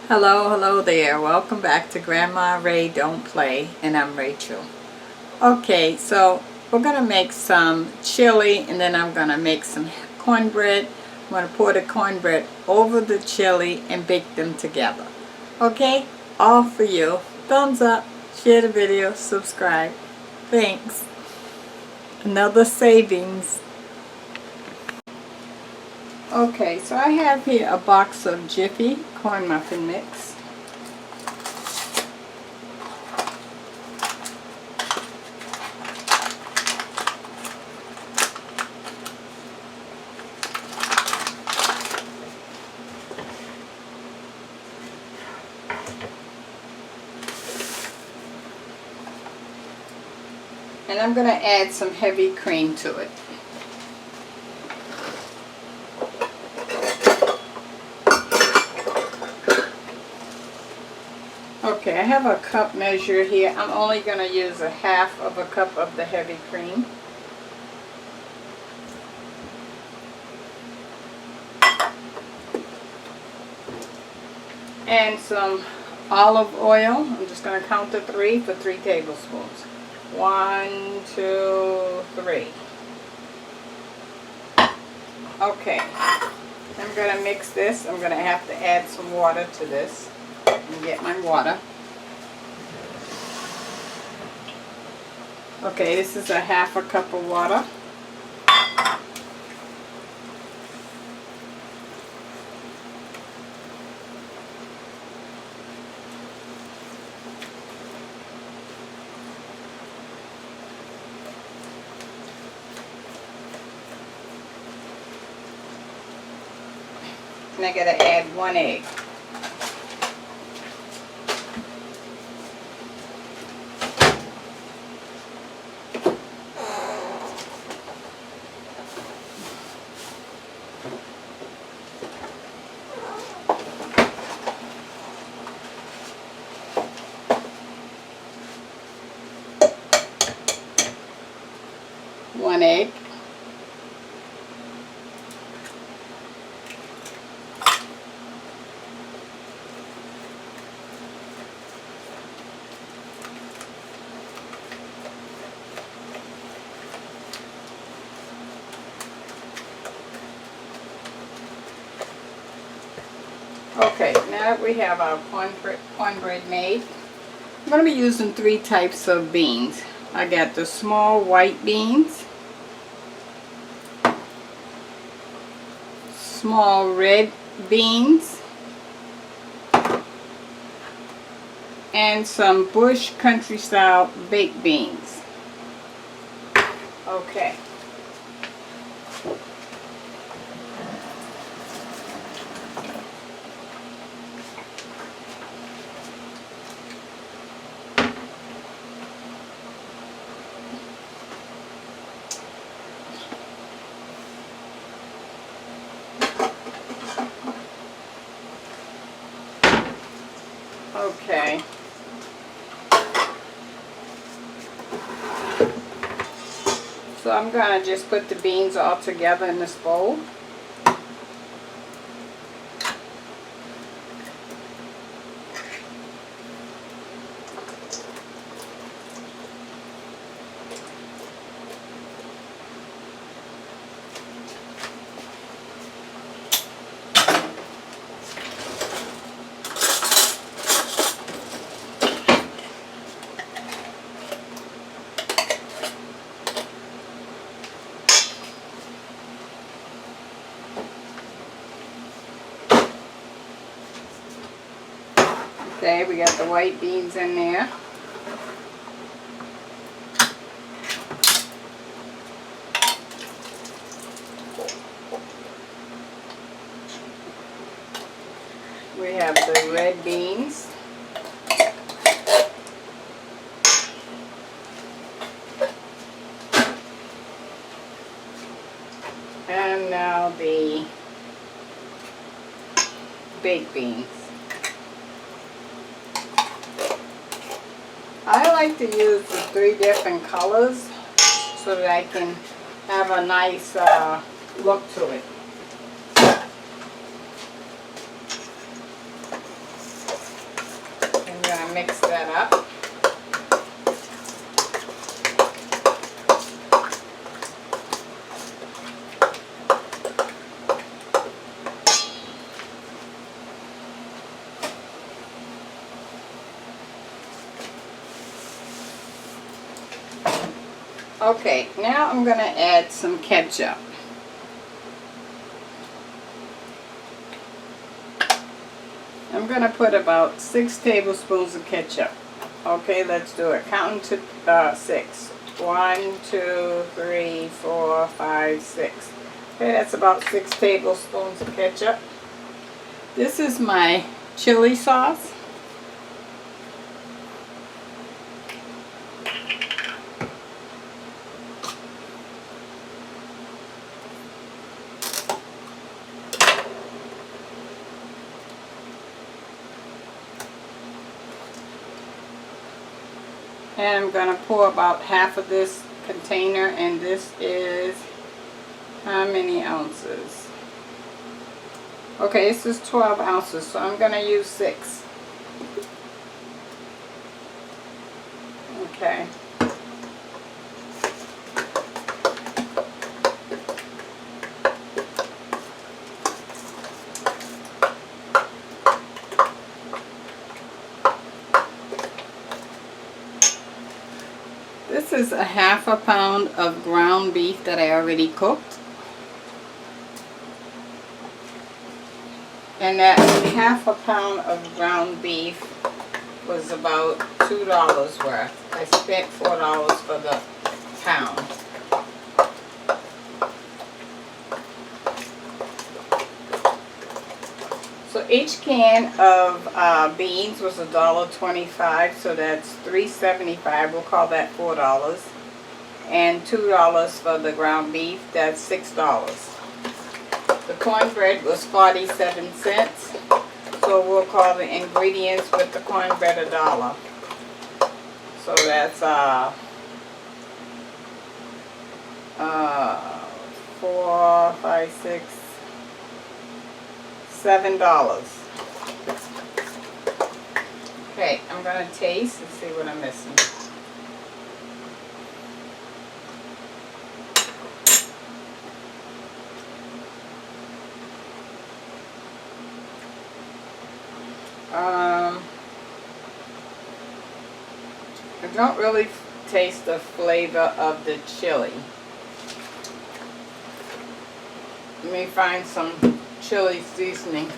Hello there. Welcome back to Grandma Ray Don't Play, and I'm Rachel. Okay, so we're going to make some chili, and then I'm going to make some cornbread. I'm going to pour the cornbread over the chili and bake them together. Okay, all for you. Thumbs up, share the video, subscribe. Thanks. Another savings. Okay, so I have here a box of Jiffy corn muffin mix. And I'm going to add some heavy cream to it. Okay, I have a cup measure here. I'm only going to use a half of a cup of the heavy cream. And some olive oil. I'm just going to count to 3 for 3 tablespoons. 1, 2, 3. Okay, I'm going to mix this. I'm going to have to add some water to this. And get my water. Okay, this is a half a cup of water. And I gotta add 1 egg. One egg. Okay, now that we have our cornbread made, I'm going to be using 3 types of beans. I got the small white beans, small red beans, and some Bush country style baked beans. Okay. Okay. So I'm going to just put the beans all together in this bowl. Okay, we got the white beans in there. We have the red beans. And now the baked beans. I like to use the 3 different colors so that I can have a nice look to it. mix that up. Okay, now I'm going to add some ketchup. I'm going to put about 6 tablespoons of ketchup. Okay, let's do it. Counting to 6. 1, 2, 3, 4, 5, 6. Okay, that's about 6 tablespoons of ketchup. This is my chili sauce. And I'm going to pour about half of this container, and this is how many ounces? Okay, this is 12 ounces, so I'm going to use 6. Okay. This is a half a pound of ground beef that I already cooked. And that half a pound of ground beef was about $2 worth. I spent $4 for the pound. So each can of beans was $1.25, so that's $3.75. We'll call that $4. And $2 for the ground beef, that's $6. The cornbread was 47 cents, so we'll call the ingredients with the cornbread $1. So that's 4, 5, 6, $7. Okay, I'm going to taste and see what I'm missing. I don't really taste the flavor of the chili. Let me find some chili seasoning.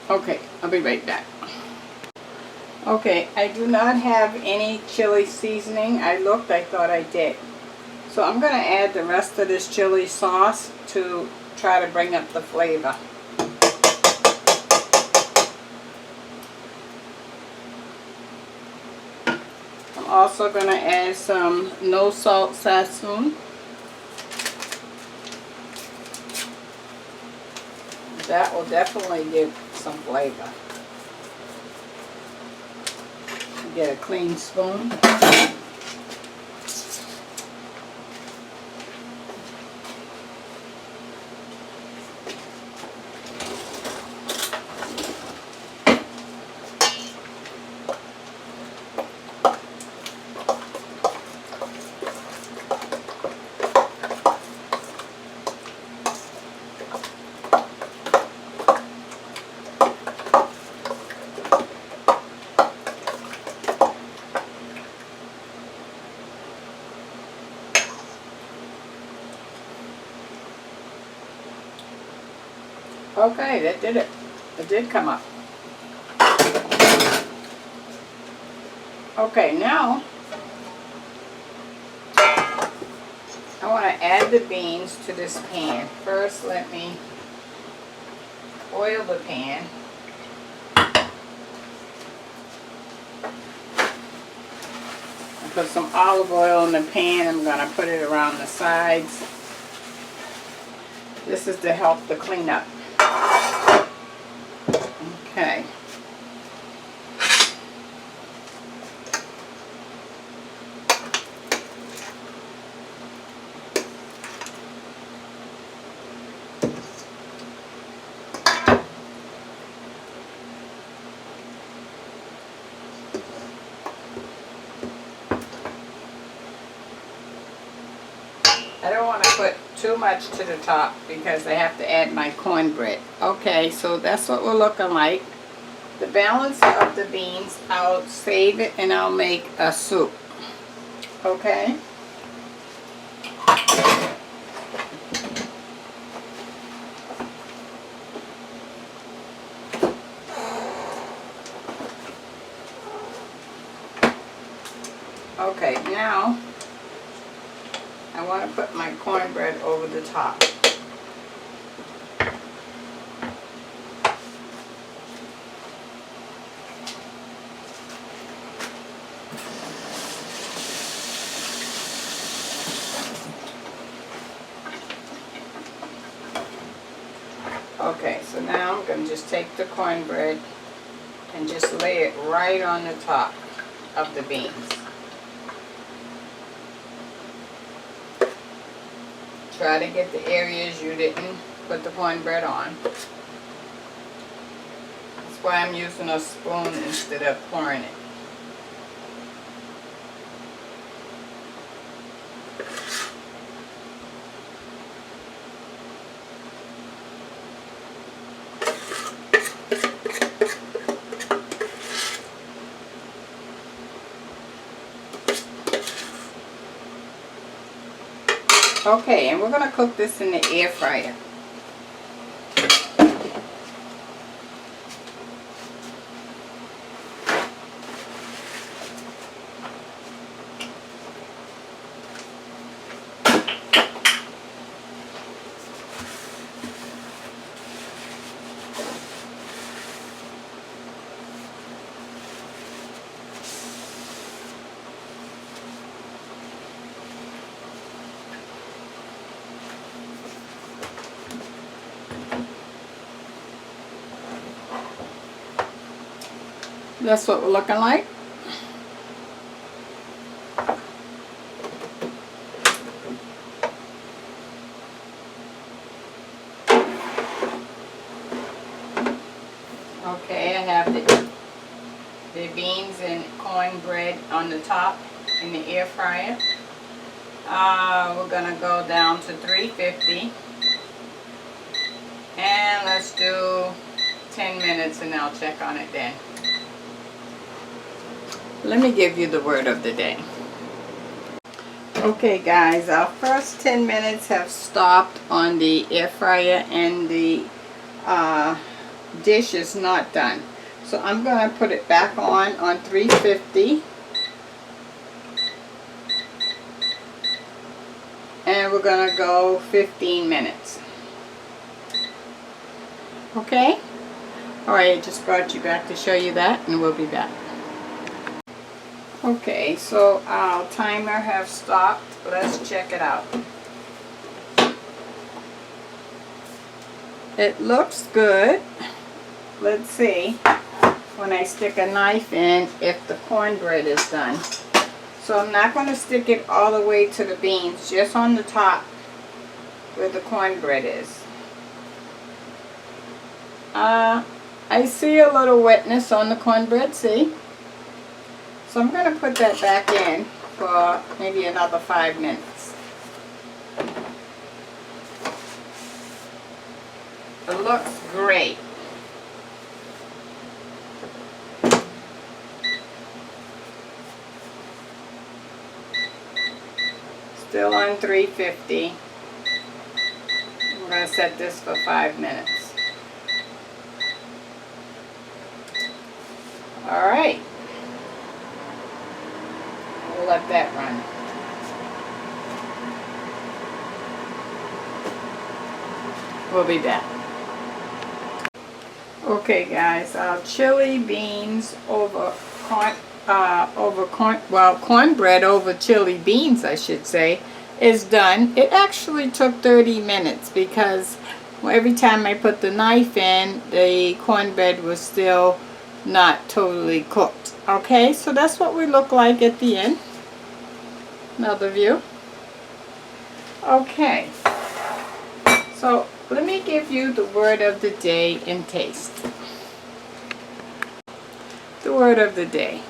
Okay, I'll be right back. Okay, I do not have any chili seasoning. I looked, I thought I did. So I'm going to add the rest of this chili sauce to try to bring up the flavor. I'm also going to add some no salt sassoon. That will definitely give some flavor. Get a clean spoon. Okay, that did it. It did come up. Okay, now I want to add the beans to this pan. First, let me oil the pan. I put some olive oil in the pan. I'm going to put it around the sides. This is to help the cleanup. Okay. I don't want to put too much to the top because I have to add my cornbread. Okay, so that's what we're looking like. The balance of the beans, I'll save it and I'll make a soup. Okay? Okay, now I want to put my cornbread over the top. Okay, so now I'm going to just take the cornbread and just lay it right on the top of the beans. Try to get the areas you didn't put the cornbread on. That's why I'm using a spoon instead of pouring it. Okay, and we're going to cook this in the air fryer. That's what we're looking like. Okay, I have the beans and cornbread on the top in the air fryer. We're going to go down to 350. And let's do 10 minutes and I'll check on it then. Let me give you the word of the day. Okay guys, our first 10 minutes have stopped on the air fryer and the dish is not done. So I'm going to put it back on 350. And we're going to go 15 minutes. Okay? Alright, I just brought you back to show you that and we'll be back. Okay, so our timer has stopped. Let's check it out. It looks good. Let's see when I stick a knife in if the cornbread is done. So I'm not going to stick it all the way to the beans, just on the top where the cornbread is. I see a little wetness on the cornbread, see? So I'm going to put that back in for maybe another 5 minutes. It looks great. Still on 350. I'm going to set this for 5 minutes. Alright. We'll let that run. We'll be back. Okay guys, our chili beans over cornbread over chili beans, I should say, is done. It actually took 30 minutes because every time I put the knife in, the cornbread was still not totally cooked. Okay, so that's what we look like at the end. Another view. Okay, so let me give you the word of the day in taste. The word of the day.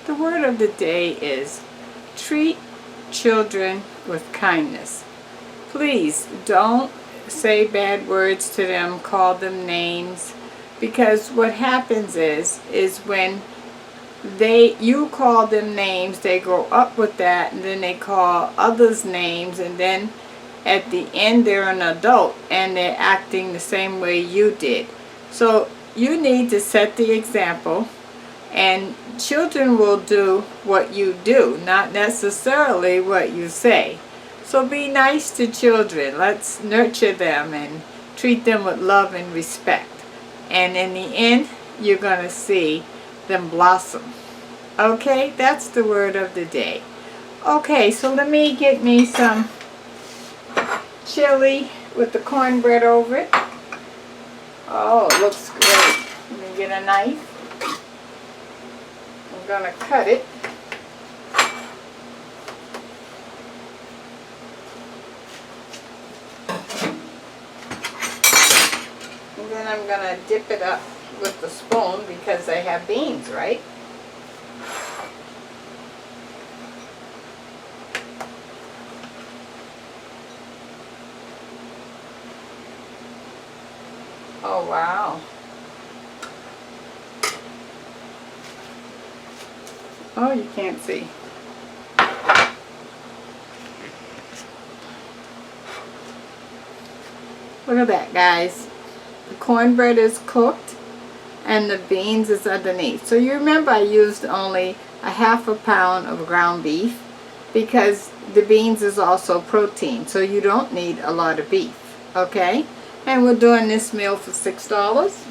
The word of the day is treat children with kindness. please don't say bad words to them, call them names, because what happens is when you call them names, they grow up with that, and then they call others names, and then at the end they're an adult and they're acting the same way you did. So you need to set the example, and children will do what you do, not necessarily what you say. So be nice to children. Let's nurture them and treat them with love and respect. And in the end, you're going to see them blossom. Okay, that's the word of the day. Okay, so let me get me some chili with the cornbread over it. Oh, it looks great. Let me get a knife. I'm going to cut it. And then I'm going to dip it up with the spoon because I have beans, right? Oh, wow. Oh, you can't see. Look at that, guys. The cornbread is cooked and the beans is underneath. So you remember I used only a ½ pound of ground beef because the beans is also protein. So you don't need a lot of beef, okay? And we're doing this meal for $6.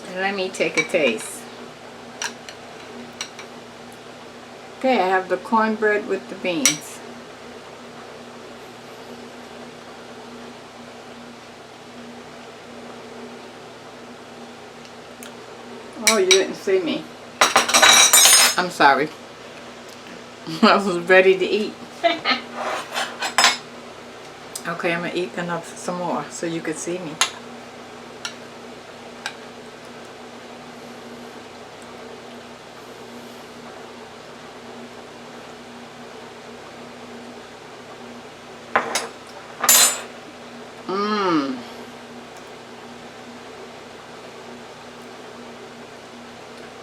And let me take a taste. Okay, I have the cornbread with the beans. Oh, you didn't see me. I'm sorry. I was ready to eat. Okay, I'm going to eat enough some more so you could see me.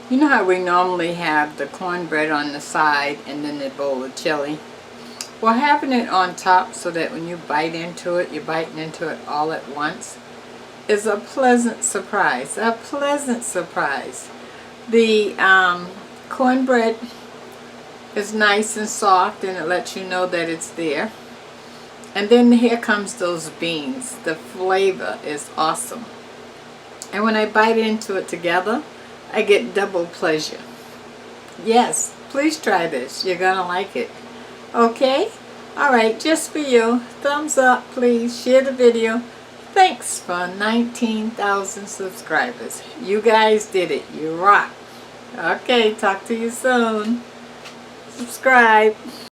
You know how we normally have the cornbread on the side and then the bowl of chili? Well, having it on top so that when you bite into it, you're biting into it all at once is a pleasant surprise. A pleasant surprise. The cornbread is nice and soft and it lets you know that it's there. And then here comes those beans. The flavor is awesome. And when I bite into it together, I get double pleasure. Yes, please try this. You're going to like it. Okay? Alright, just for you. Thumbs up, please. Share the video. Thanks for 19,000 subscribers. You guys did it. You rock. Okay, talk to you soon. Subscribe.